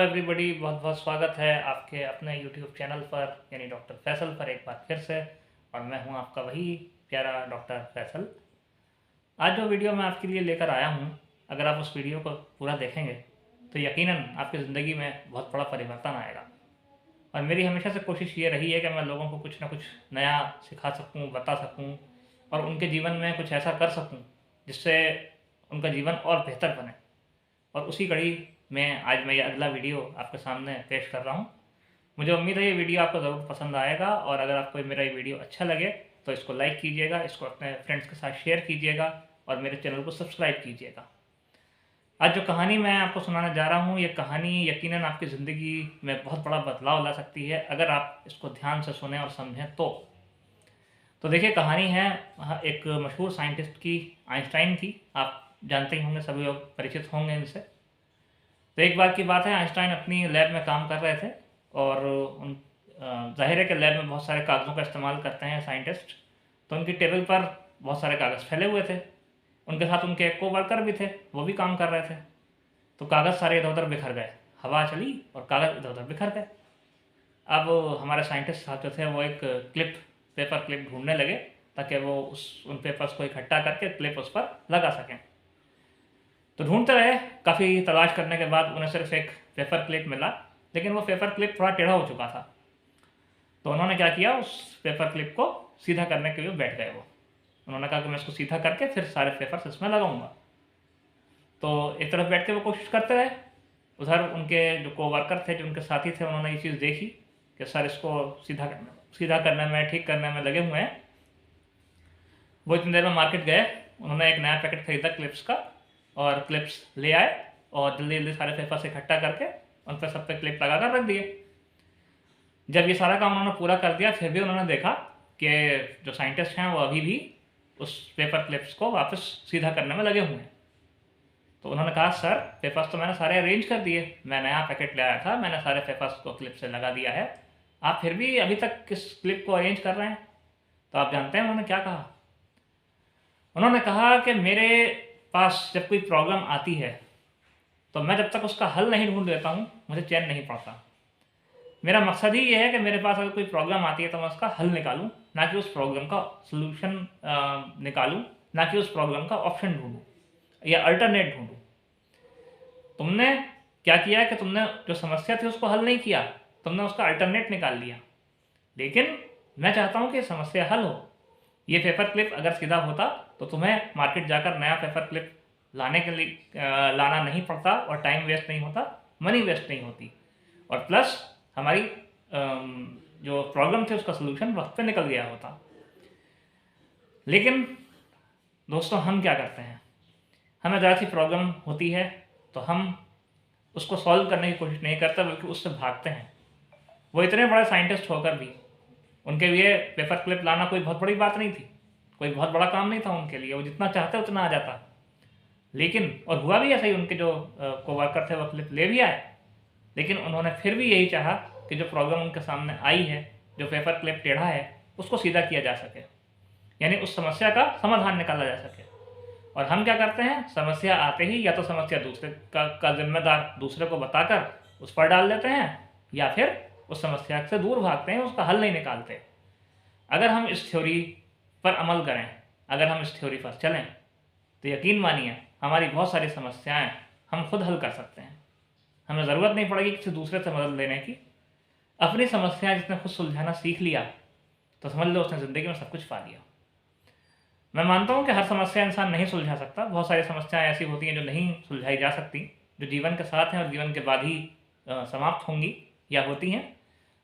Everybody, बहुत बहुत स्वागत है आपके अपने यूट्यूब चैनल पर यानी डॉक्टर फैसल पर एक बार फिर से। और मैं हूं आपका वही प्यारा डॉक्टर फैसल। आज जो वीडियो मैं आपके लिए लेकर आया हूं, अगर आप उस वीडियो को पूरा देखेंगे तो यकीनन आपकी ज़िंदगी में बहुत बड़ा परिवर्तन आएगा। और मेरी हमेशा से कोशिश ये रही है कि मैं लोगों को कुछ ना कुछ नया सिखा सकूं, बता सकूं और उनके जीवन में कुछ ऐसा कर सकूं जिससे उनका जीवन और बेहतर बने। और उसी कड़ी में आज मैं ये अगला वीडियो आपके सामने पेश कर रहा हूँ। मुझे उम्मीद है ये वीडियो आपको ज़रूर पसंद आएगा और अगर आपको मेरा ये वीडियो अच्छा लगे तो इसको लाइक कीजिएगा, इसको अपने फ्रेंड्स के साथ शेयर कीजिएगा और मेरे चैनल को सब्सक्राइब कीजिएगा। आज जो कहानी मैं आपको सुनाने जा रहा हूँ, ये कहानी यकीनन आपकी ज़िंदगी में बहुत बड़ा बदलाव ला सकती है अगर आप इसको ध्यान से सुने और समझें तो देखिए, कहानी है एक मशहूर साइंटिस्ट की, आइंस्टाइन की। आप जानते ही होंगे, सभी लोग परिचित होंगे इनसे। तो एक बार की बात है, आइंस्टाइन अपनी लैब में काम कर रहे थे और जाहिर है कि लैब में बहुत सारे कागज़ों का इस्तेमाल करते हैं साइंटिस्ट। तो उनकी टेबल पर बहुत सारे कागज़ फैले हुए थे। उनके साथ उनके को वर्कर भी थे, वो भी काम कर रहे थे। तो कागज़ सारे इधर उधर बिखर गए, हवा चली और कागज़ इधर उधर बिखर गए। अब हमारे साइंटिस्ट साहब जो थे वो एक पेपर क्लिप ढूंढने लगे ताकि वो उन पेपर्स को इकट्ठा करके क्लिप उस पर लगा सकें। तो ढूंढते रहे, काफ़ी तलाश करने के बाद उन्हें सिर्फ एक पेपर क्लिप मिला, लेकिन वो पेपर क्लिप थोड़ा टेढ़ा हो चुका था। तो उन्होंने क्या किया, उस पेपर क्लिप को सीधा करने के लिए बैठ गए। वो उन्होंने कहा कि मैं इसको सीधा करके फिर सारे पेपर्स इसमें लगाऊंगा। तो एक तरफ बैठ के वो कोशिश करते रहे। उधर उनके जो कोवर्कर थे, जो उनके साथी थे, उन्होंने ये चीज़ देखी कि सर इसको सीधा करने में, ठीक करने में लगे हुए हैं। वो इतनी देर में मार्केट गए, उन्होंने एक नया पैकेट खरीदा क्लिप्स का और क्लिप्स ले आए और जल्दी जल्दी सारे पेपर्स इकट्ठा करके उन पर सब पे क्लिप लगा कर रख दिए। जब ये सारा काम उन्होंने पूरा कर दिया, फिर भी उन्होंने देखा कि जो साइंटिस्ट हैं वो अभी भी उस पेपर क्लिप्स को वापस सीधा करने में लगे हुए हैं। तो उन्होंने कहा, सर पेपर्स तो मैंने सारे अरेंज कर दिए, मैं नया पैकेट ले आया था, मैंने सारे पेपर्स को क्लिप से लगा दिया है, आप फिर भी अभी तक किस क्लिप को अरेंज कर रहे हैं? तो आप जानते हैं उन्होंने क्या कहा? उन्होंने कहा कि मेरे पास जब कोई प्रॉब्लम आती है तो मैं जब तक उसका हल नहीं ढूंढ लेता हूँ, मुझे चैन नहीं पड़ता। मेरा मकसद ही ये है कि मेरे पास अगर कोई प्रॉब्लम आती है तो मैं उसका हल निकालूं, ना कि उस प्रॉब्लम का सलूशन निकालूं, ना कि उस प्रॉब्लम का ऑप्शन ढूंढूं या अल्टरनेट ढूंढूं। तुमने क्या किया है कि तुमने जो समस्या थी उसको हल नहीं किया, तुमने उसका अल्टरनेट निकाल लिया। लेकिन मैं चाहता हूँ कि समस्या हल हो। ये पेपर क्लिप अगर सीधा होता तो तुम्हें मार्केट जाकर नया पेपर क्लिप लाने के लिए लाना नहीं पड़ता और टाइम वेस्ट नहीं होता, मनी वेस्ट नहीं होती, और प्लस हमारी जो प्रॉब्लम थी उसका सलूशन वक्त पे निकल गया होता। लेकिन दोस्तों, हम क्या करते हैं, हमें ज़रा सी प्रॉब्लम होती है तो हम उसको सॉल्व करने की कोशिश नहीं करते, बल्कि उससे भागते हैं। वो इतने बड़े साइंटिस्ट होकर भी उनके लिए पेपर क्लिप लाना कोई बहुत बड़ी बात नहीं थी, कोई बहुत बड़ा काम नहीं था उनके लिए। वो जितना चाहते उतना आ जाता। लेकिन और हुआ भी ऐसा ही, उनके जो कोवर्कर थे वो क्लिप ले भी आए, लेकिन उन्होंने फिर भी यही चाहा कि जो प्रॉब्लम उनके सामने आई है, जो पेपर क्लिप टेढ़ा है, उसको सीधा किया जा सके, यानी उस समस्या का समाधान निकाला जा सके। और हम क्या करते हैं, समस्या आते ही या तो समस्या दूसरे का जिम्मेदार दूसरे को बताकर उस पर डाल देते हैं, या फिर उस समस्या से दूर भागते हैं, उसका हल नहीं निकालते। अगर हम इस थ्योरी पर अमल करें, अगर हम इस थ्योरी पर चलें, तो यकीन मानिए हमारी बहुत सारी समस्याएं हम खुद हल कर सकते हैं। हमें ज़रूरत नहीं पड़ेगी किसी दूसरे से मदद लेने की। अपनी समस्याएं जिसने खुद सुलझाना सीख लिया तो समझ लो उसने ज़िंदगी में सब कुछ पा लिया। मैं मानता हूँ कि हर समस्या इंसान नहीं सुलझा सकता। बहुत सारी समस्याएं ऐसी होती हैं जो नहीं सुलझाई जा सकती, जो जीवन के साथ हैं और जीवन के बाद ही समाप्त होंगी या होती हैं।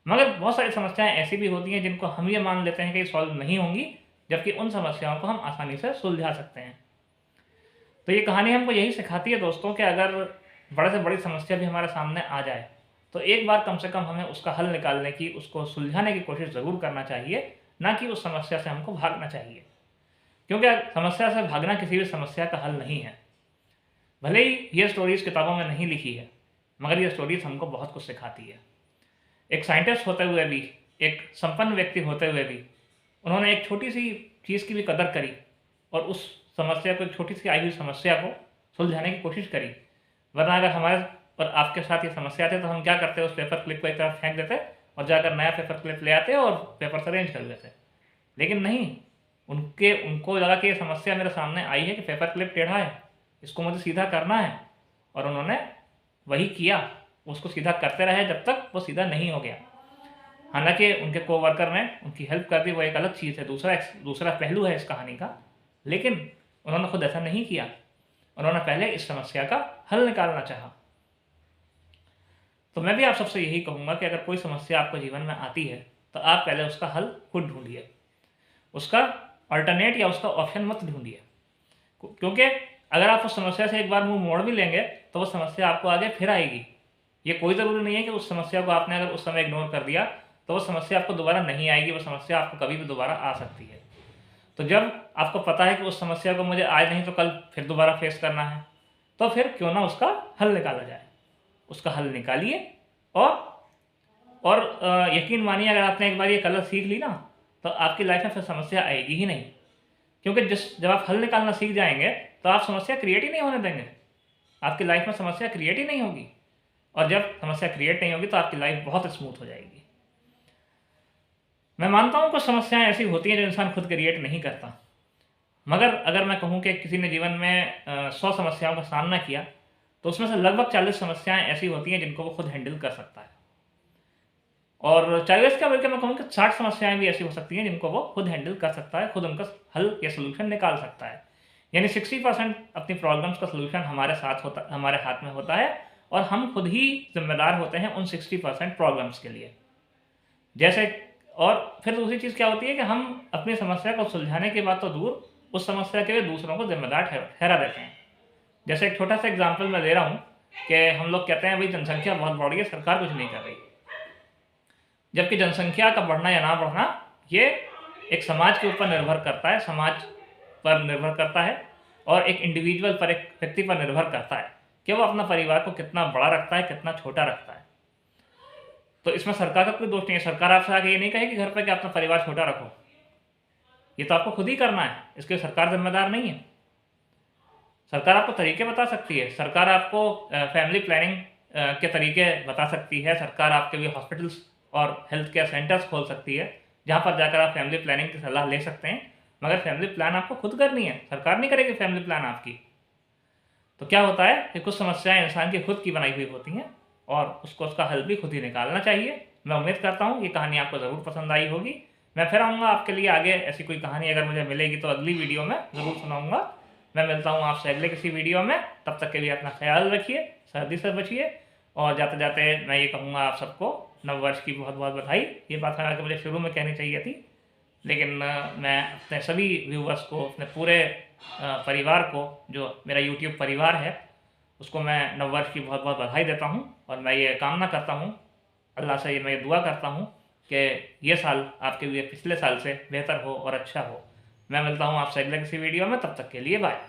मगर बहुत सारी समस्याएं ऐसी भी होती हैं जिनको हम ये मान लेते हैं कि सॉल्व नहीं होंगी, जबकि उन समस्याओं को हम आसानी से सुलझा सकते हैं। तो ये कहानी हमको यही सिखाती है दोस्तों कि अगर बड़े से बड़ी समस्या भी हमारे सामने आ जाए तो एक बार कम से कम हमें उसका हल निकालने की, उसको सुलझाने की कोशिश ज़रूर करना चाहिए, ना कि उस समस्या से हमको भागना चाहिए। क्योंकि समस्या से भागना किसी भी समस्या का हल नहीं है। भले ही ये स्टोरीज़ किताबों में नहीं लिखी है, मगर ये स्टोरीज़ हमको बहुत कुछ सिखाती है। एक साइंटिस्ट होते हुए भी, एक संपन्न व्यक्ति होते हुए भी, उन्होंने एक छोटी सी चीज़ की भी कदर करी और उस समस्या को, एक छोटी सी आई हुई समस्या को सुलझाने की कोशिश करी। वरना अगर हमारे और आपके साथ ये समस्या आती है तो हम क्या करते हैं, उस पेपर क्लिप को एक तरफ फेंक देते और जाकर नया पेपर क्लिप ले आते और पेपर से अरेंज कर देते। लेकिन नहीं, उनको लगा कि ये समस्या मेरे सामने आई है कि पेपर क्लिप टेढ़ा है, इसको मुझे सीधा करना है, और उन्होंने वही किया, उसको सीधा करते रहे जब तक वो सीधा नहीं हो गया। हालांकि उनके कोवर्कर ने उनकी हेल्प कर दी, वो एक अलग चीज़ है, दूसरा पहलू है इस कहानी का। लेकिन उन्होंने खुद ऐसा नहीं किया, उन्होंने पहले इस समस्या का हल निकालना चाहा। तो मैं भी आप सबसे यही कहूँगा कि अगर कोई समस्या आपको जीवन में आती है तो आप पहले उसका हल खुद ढूंढिए, उसका अल्टरनेट या उसका ऑप्शन मत ढूंढिए, क्योंकि अगर आप उस समस्या से एक बार मुंह मोड़ भी लेंगे तो वो समस्या आपको आगे फिर आएगी। ये कोई ज़रूरी नहीं है कि उस समस्या को आपने अगर उस समय इग्नोर कर दिया तो वो समस्या आपको दोबारा नहीं आएगी, वो समस्या आपको कभी भी दोबारा आ सकती है। तो जब आपको पता है कि उस समस्या को मुझे आज नहीं तो कल फिर दोबारा फेस करना है, तो फिर क्यों ना उसका हल निकाला जाए। उसका हल निकालिए और यकीन मानिए, अगर आपने एक बार ये कलर सीख ली ना तो आपकी लाइफ में फिर समस्या आएगी ही नहीं, क्योंकि जब आप हल निकालना सीख जाएंगे तो आप समस्या क्रिएट ही नहीं होने देंगे, आपकी लाइफ में समस्या क्रिएट ही नहीं होगी, और जब समस्या क्रिएट नहीं होगी तो आपकी लाइफ बहुत स्मूथ हो जाएगी। मैं मानता हूँ कुछ समस्याएं ऐसी होती हैं जो इंसान खुद क्रिएट नहीं करता, मगर अगर मैं कहूँ कि किसी ने जीवन में 100 समस्याओं का सामना किया तो उसमें से लगभग 40 समस्याएं ऐसी होती हैं जिनको वो खुद हैंडल कर सकता है, और 40 का बल्कि मैं कहूँ कि 60 समस्याएं भी ऐसी हो सकती हैं जिनको वो खुद हैंडल कर सकता है, खुद उनका हल या सोल्यूशन निकाल सकता है। यानी 60% अपनी प्रॉब्लम्स का सोल्यूशन हमारे हाथ में होता है, और हम खुद ही जिम्मेदार होते हैं उन 60% प्रॉब्लम्स के लिए। जैसे, और फिर दूसरी चीज़ क्या होती है कि हम अपनी समस्या को सुलझाने की बात तो दूर, उस समस्या के लिए दूसरों को जिम्मेदार ठहरा देते हैं। जैसे एक छोटा सा एग्जाम्पल मैं दे रहा हूँ कि हम लोग कहते हैं भाई जनसंख्या बहुत बढ़ रही है, सरकार कुछ नहीं कर रही, जबकि जनसंख्या का बढ़ना या ना बढ़ना ये एक समाज के ऊपर निर्भर करता है, समाज पर निर्भर करता है, और एक इंडिविजुअल पर, एक व्यक्ति पर निर्भर करता है कि वो अपना परिवार को कितना बड़ा रखता है, कितना छोटा रखता है। तो इसमें सरकार का कोई दोष नहीं है। सरकार आपसे आके ये नहीं कहे कि घर पर कि अपना परिवार छोटा रखो, ये तो आपको खुद ही करना है, इसके लिए सरकार जिम्मेदार नहीं है। सरकार आपको तरीके बता सकती है, सरकार आपको फैमिली प्लानिंग के तरीके बता सकती है, सरकार आपके लिए हॉस्पिटल्स और हेल्थ केयर सेंटर्स खोल सकती है जहाँ पर जाकर आप फैमिली प्लानिंग की सलाह ले सकते हैं, मगर फैमिली प्लान आपको खुद करनी है, सरकार नहीं करेगी फैमिली प्लान आपकी। तो क्या होता है कि कुछ समस्याएं इंसान की खुद की बनाई हुई होती हैं और उसको उसका हल भी खुद ही निकालना चाहिए। मैं उम्मीद करता हूँ ये कहानी आपको ज़रूर पसंद आई होगी। मैं फिर आऊँगा आपके लिए आगे, ऐसी कोई कहानी अगर मुझे मिलेगी तो अगली वीडियो में ज़रूर सुनाऊँगा। मैं मिलता हूँ आपसे अगले किसी वीडियो में, तब तक के लिए अपना ख्याल रखिए, सर्दी से बचिए, और जाते जाते मैं ये कहूँगा आप सबको नववर्ष की बहुत बहुत बधाई। ये बात हालांकि मुझे शुरू में कहनी चाहिए थी, लेकिन मैं अपने सभी व्यूवर्स को, अपने पूरे परिवार को, जो मेरा यूट्यूब परिवार है, उसको मैं नववर्ष की बहुत बहुत बधाई देता हूँ। और मैं ये कामना करता हूँ, अल्लाह से मैं ये दुआ करता हूँ कि ये साल आपके लिए पिछले साल से बेहतर हो और अच्छा हो। मैं मिलता हूँ आपसे अगले किसी वीडियो में, तब तक के लिए बाय।